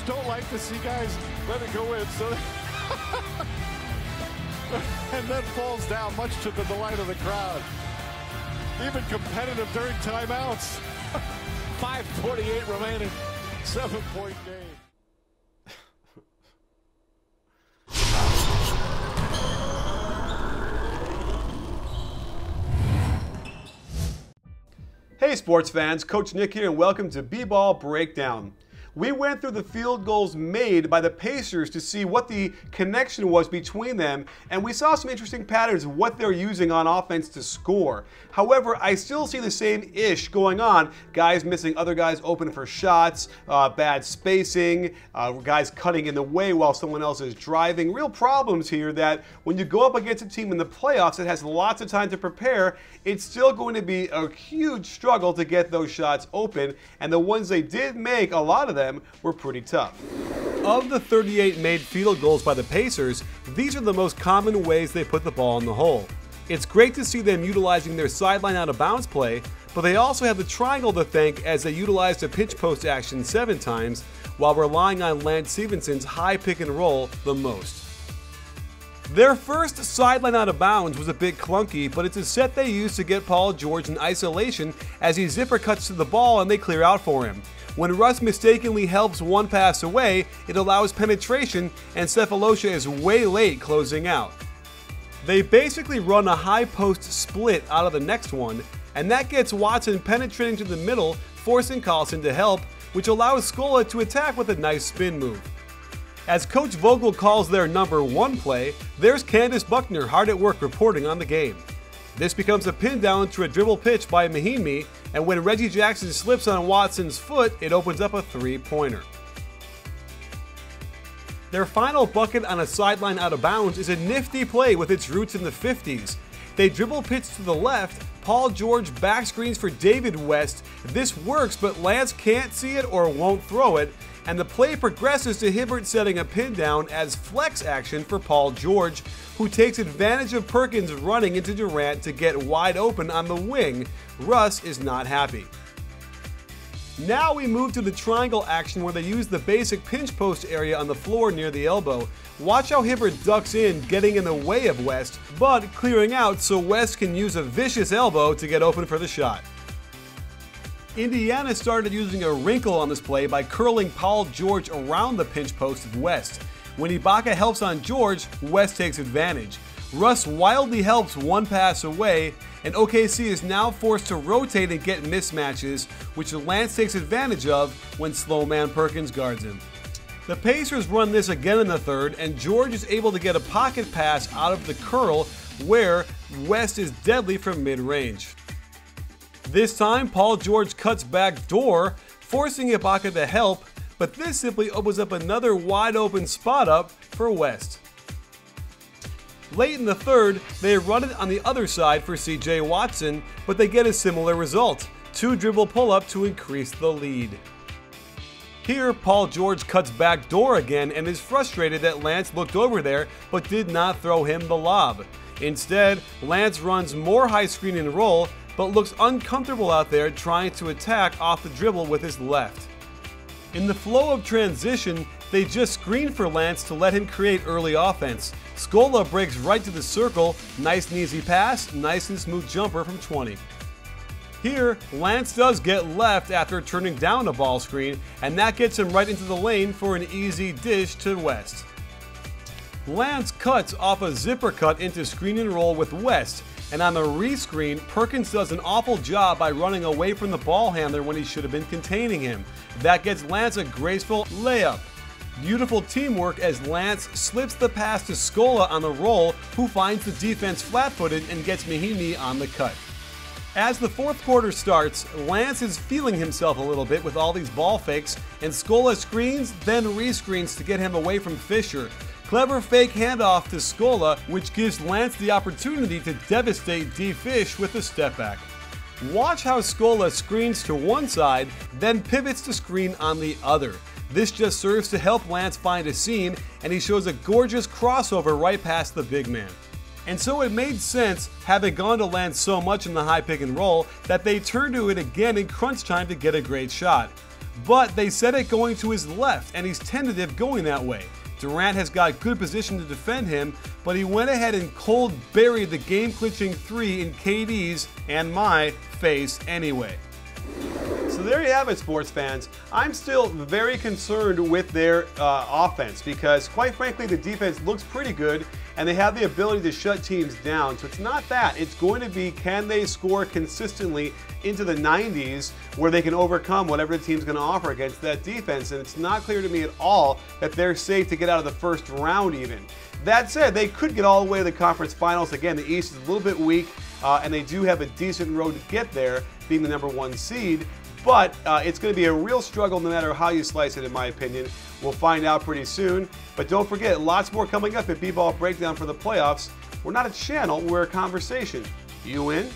Don't like to see guys let it go in, so and then falls down, much to the delight of the crowd. Even competitive during timeouts. 5:48 remaining, 7-point game. Hey sports fans, Coach Nick here and welcome to B-Ball Breakdown. We went through the field goals made by the Pacers to see what the connection was between them, and we saw some interesting patterns of what they're using on offense to score. However, I still see the same ish going on. Guys missing other guys open for shots, bad spacing, guys cutting in the way while someone else is driving. Real problems here that when you go up against a team in the playoffs that has lots of time to prepare, it's still going to be a huge struggle to get those shots open, and the ones they did make, a lot of them, were pretty tough. Of the 38 made field goals by the Pacers, these are the most common ways they put the ball in the hole. It's great to see them utilizing their sideline out of bounds play, but they also have the triangle to thank as they utilized a pinch post action 7 times while relying on Lance Stephenson's high pick and roll the most. Their first sideline out of bounds was a bit clunky, but it's a set they used to get Paul George in isolation as he zipper cuts to the ball and they clear out for him. When Russ mistakenly helps one pass away, it allows penetration and Cephalosha is way late closing out. They basically run a high post split out of the next one, and that gets Watson penetrating to the middle, forcing Carlson to help, which allows Scola to attack with a nice spin move. As Coach Vogel calls their number 1 play, there's Candace Buckner hard at work reporting on the game. This becomes a pin down to a dribble pitch by Mahinmi, and when Reggie Jackson slips on Watson's foot, it opens up a 3-pointer. Their final bucket on a sideline out of bounds is a nifty play with its roots in the 50s. They dribble pitch to the left, Paul George back screens for David West. This works, but Lance can't see it or won't throw it, and the play progresses to Hibbert setting a pin down as flex action for Paul George, who takes advantage of Perkins running into Durant to get wide open on the wing. Russ is not happy. Now we move to the triangle action where they use the basic pinch post area on the floor near the elbow. Watch how Hibbert ducks in, getting in the way of West, but clearing out so West can use a vicious elbow to get open for the shot. Indiana started using a wrinkle on this play by curling Paul George around the pinch post of West. When Ibaka helps on George, West takes advantage. Russ wildly helps one pass away, and OKC is now forced to rotate and get mismatches, which Lance takes advantage of when slow man Perkins guards him. The Pacers run this again in the third, and George is able to get a pocket pass out of the curl where West is deadly from mid-range. This time, Paul George cuts back door, forcing Ibaka to help, but this simply opens up another wide open spot up for West. Late in the third, they run it on the other side for CJ Watson, but they get a similar result, 2 dribble pull-up to increase the lead. Here, Paul George cuts back door again and is frustrated that Lance looked over there but did not throw him the lob. Instead, Lance runs more high screen and roll, but looks uncomfortable out there trying to attack off the dribble with his left. In the flow of transition, they just screen for Lance to let him create early offense. Scola breaks right to the circle, nice and easy pass, nice and smooth jumper from 20. Here, Lance does get left after turning down a ball screen, and that gets him right into the lane for an easy dish to West. Lance cuts off a zipper cut into screen and roll with West, and on the rescreen, Perkins does an awful job by running away from the ball handler when he should have been containing him. That gets Lance a graceful layup. Beautiful teamwork as Lance slips the pass to Scola on the roll, who finds the defense flat-footed and gets Mahinmi on the cut. As the fourth quarter starts, Lance is feeling himself a little bit with all these ball fakes, and Scola screens, then rescreens to get him away from Fisher. Clever fake handoff to Scola, which gives Lance the opportunity to devastate D-Fish with a step back. Watch how Scola screens to one side, then pivots to screen on the other. This just serves to help Lance find a seam, and he shows a gorgeous crossover right past the big man. And so it made sense, having gone to Lance so much in the high pick and roll, that they turned to it again in crunch time to get a great shot. but they said it going to his left, and he's tentative going that way. Durant has got good position to defend him, but he went ahead and cold buried the game-clinching three in KD's and my face anyway. So there you have it, sports fans. I'm still very concerned with their offense because, quite frankly, the defense looks pretty good and they have the ability to shut teams down. So it's not that. It's going to be, can they score consistently into the 90s where they can overcome whatever the team's going to offer against that defense. And it's not clear to me at all that they're safe to get out of the first round even. That said, they could get all the way to the conference finals. Again, the East is a little bit weak, and they do have a decent road to get there, being the #1 seed. But it's going to be a real struggle no matter how you slice it, in my opinion. We'll find out pretty soon. But don't forget, lots more coming up at B-Ball Breakdown for the playoffs. We're not a channel, we're a conversation. You in?